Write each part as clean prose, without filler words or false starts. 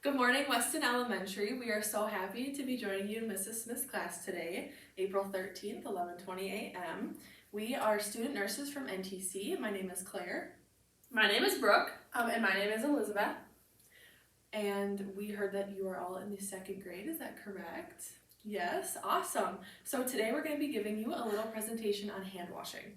Good morning, Weston Elementary. We are so happy to be joining you in Mrs. Smith's class today, April 13th, 11:20 a.m. We are student nurses from NTC. My name is Claire. My name is Brooke. And my name is Elizabeth. And we heard that you are all in the second grade. Is that correct? Yes, awesome. So today we're going to be giving you a little presentation on hand washing.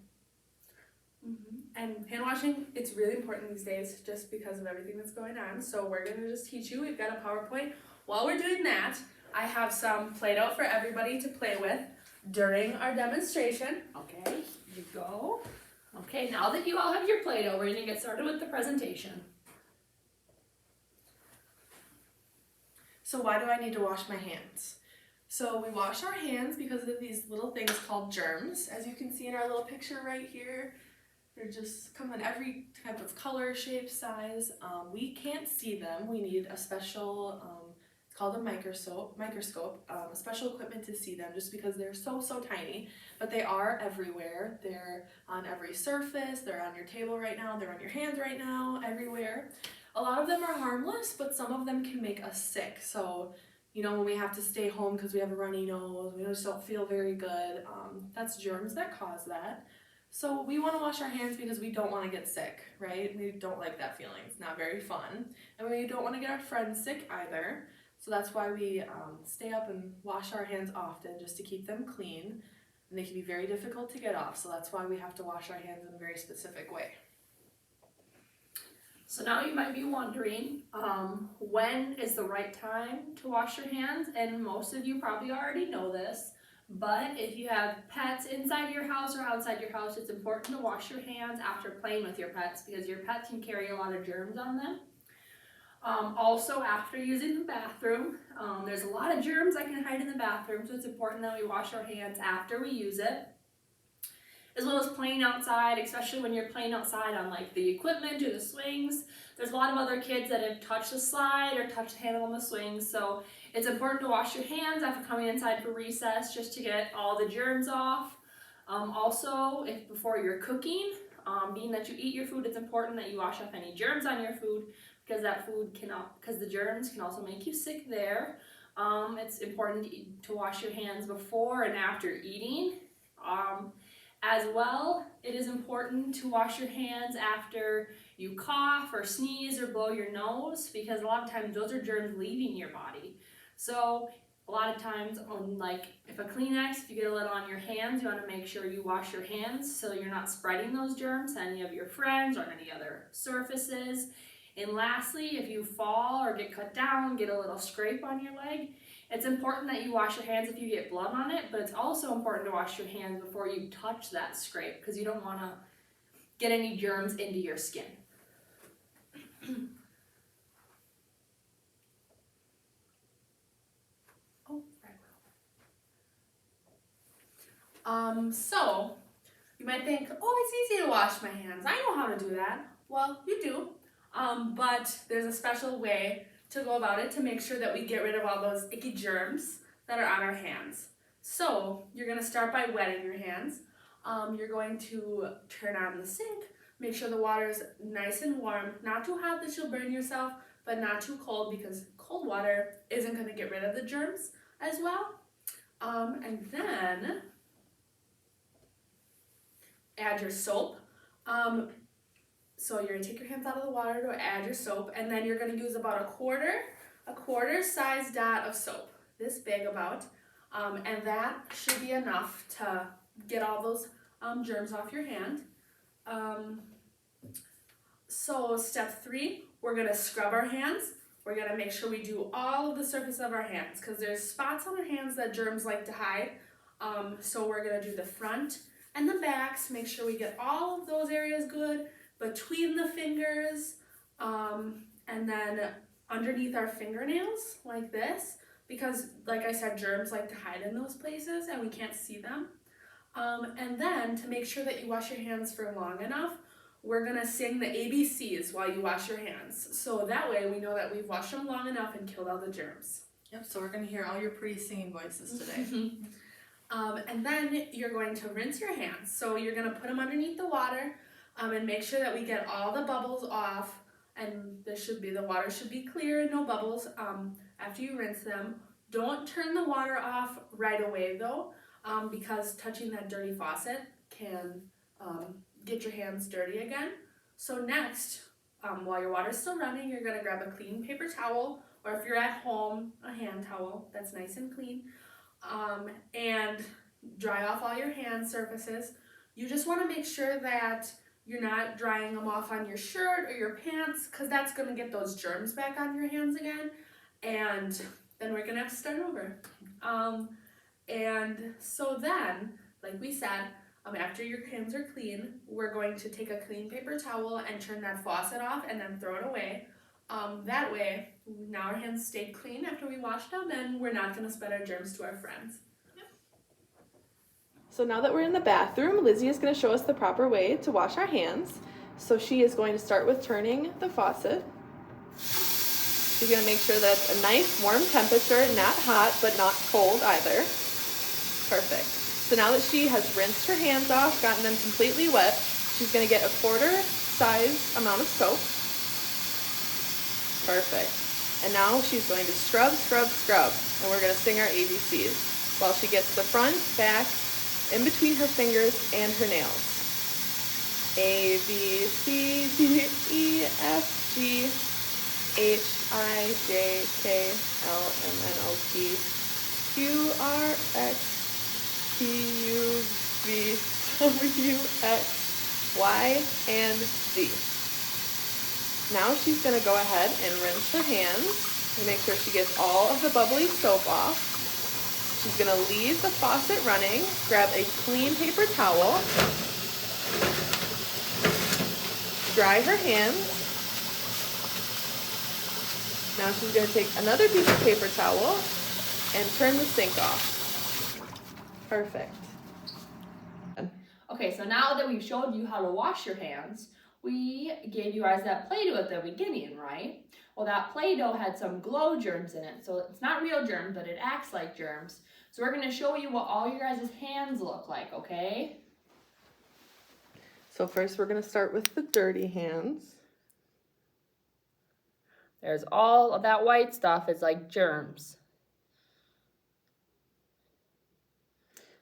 And hand washing, it's really important these days just because of everything that's going on. So we're going to just teach you. We've got a PowerPoint. While we're doing that, I have some Play-Doh for everybody to play with during our demonstration. Okay, here you go. Okay, now that you all have your Play-Doh, we're going to get started with the presentation. So why do I need to wash my hands? So we wash our hands because of these little things called germs. As you can see in our little picture right here, they're just come in every type of color, shape, size. We can't see them. We need a special, it's called a microscope, a special equipment to see them just because they're so tiny. But they are everywhere. They're on every surface. They're on your table right now. They're on your hands right now, everywhere. A lot of them are harmless, but some of them can make us sick. So, you know, when we have to stay home because we have a runny nose, we just don't feel very good, that's germs that cause that. So we want to wash our hands because we don't want to get sick, right? We don't like that feeling. It's not very fun. And we don't want to get our friends sick either. So that's why we stay up and wash our hands often just to keep them clean. And they can be very difficult to get off. So that's why we have to wash our hands in a very specific way. So now you might be wondering, when is the right time to wash your hands? And most of you probably already know this. But if you have pets inside your house or outside your house, it's important to wash your hands after playing with your pets because your pets can carry a lot of germs on them. Also, after using the bathroom, there's a lot of germs that can hide in the bathroom, so it's important that we wash our hands after we use it. As well as playing outside, especially when you're playing outside on like the equipment or the swings. There's a lot of other kids that have touched the slide or touched the handle on the swings, so it's important to wash your hands after coming inside for recess just to get all the germs off. Also, if before you're cooking, being that you eat your food, it's important that you wash off any germs on your food because the germs can also make you sick there. It's important to wash your hands before and after eating. As well, it is important to wash your hands after you cough or sneeze or blow your nose because a lot of times those are germs leaving your body. So a lot of times if a Kleenex, if you get a little on your hands, you want to make sure you wash your hands so you're not spreading those germs to any of your friends or any other surfaces. And lastly, if you fall or get cut down, get a little scrape on your leg, it's important that you wash your hands if you get blood on it, but it's also important to wash your hands before you touch that scrape because you don't want to get any germs into your skin. So you might think, oh, it's easy to wash my hands. I know how to do that. Well, you do. But there's a special way to go about it to make sure that we get rid of all those icky germs that are on our hands. So you're going to start by wetting your hands. You're going to turn on the sink, make sure the water is nice and warm, not too hot that you'll burn yourself, but not too cold because cold water isn't going to get rid of the germs as well. And then add your soap. So you're gonna take your hands out of the water to add your soap, and then you're gonna use about a quarter size dot of soap, this big about, and that should be enough to get all those germs off your hand. So step 3, we're gonna scrub our hands. We're gonna make sure we do all of the surface of our hands because there's spots on our hands that germs like to hide. So we're gonna do the front and the backs, make sure we get all of those areas good, between the fingers, and then underneath our fingernails, like this, because like I said, germs like to hide in those places and we can't see them. And then to make sure that you wash your hands for long enough, we're gonna sing the ABCs while you wash your hands. So that way we know that we've washed them long enough and killed all the germs. Yep, so we're going to hear all your pretty singing voices today. And then you're going to rinse your hands. So you're going to put them underneath the water and make sure that we get all the bubbles off and the water should be clear and no bubbles after you rinse them. Don't turn the water off right away though, because touching that dirty faucet can get your hands dirty again. So next, while your water's still running, you're gonna grab a clean paper towel, or if you're at home, a hand towel that's nice and clean, and dry off all your hand surfaces. You just wanna make sure that you're not drying them off on your shirt or your pants, because that's gonna get those germs back on your hands again, and then we're gonna have to start over. And so then, like we said, after your hands are clean, we're going to take a clean paper towel and turn that faucet off and then throw it away. That way, now our hands stay clean after we wash them, and we're not gonna spread our germs to our friends. So now that we're in the bathroom, Lizzie is going to show us the proper way to wash our hands. So she is going to start with turning the faucet. She's going to make sure that it's a nice warm temperature, not hot, but not cold either. Perfect. So now that she has rinsed her hands off, gotten them completely wet, she's going to get a quarter size amount of soap. Perfect. And now she's going to scrub, scrub, scrub. And we're going to sing our ABCs while she gets the front, back, in between her fingers and her nails. A, B, C, D, E, F, G, H, I, J, K, L, M, N, O, P, Q, R, X, T, U, V, W, X, Y, and Z. Now she's going to go ahead and rinse her hands and make sure she gets all of the bubbly soap off. She's going to leave the faucet running, grab a clean paper towel, dry her hands. Now she's going to take another piece of paper towel and turn the sink off. Perfect. Okay, so now that we've showed you how to wash your hands, we gave you guys that Play-Doh at the beginning, right? Well, that Play-Doh had some glow germs in it, so it's not real germs, but it acts like germs. So we're going to show you what all your guys' hands look like, okay? So first we're going to start with the dirty hands. There's all of that white stuff is like germs.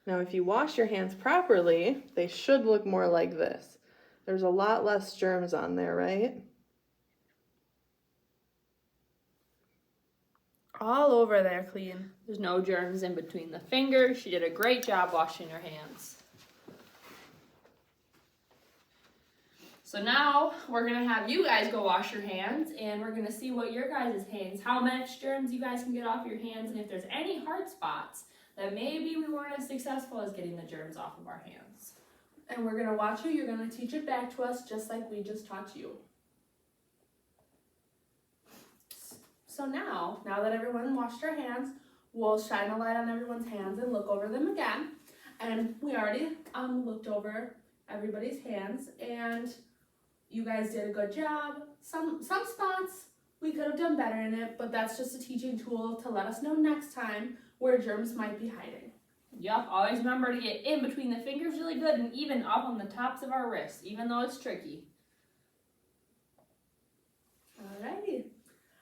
Now if you wash your hands properly, they should look more like this. There's a lot less germs on there, right? All over there clean. There's no germs in between the fingers. She did a great job washing her hands. So now we're going to have you guys go wash your hands, and we're going to see what your guys' hands, how much germs you guys can get off your hands, and if there's any hard spots that maybe we weren't as successful as getting the germs off of our hands. And we're gonna watch you, you're gonna teach it back to us just like we just taught you. So now that everyone washed their hands, we'll shine a light on everyone's hands and look over them again. And we already looked over everybody's hands, and you guys did a good job. Some spots we could have done better in it, but that's just a teaching tool to let us know next time where germs might be hiding. Yup, always remember to get in between the fingers really good and even up on the tops of our wrists, even though it's tricky. Alrighty.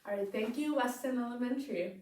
Alright, thank you, Weston Elementary.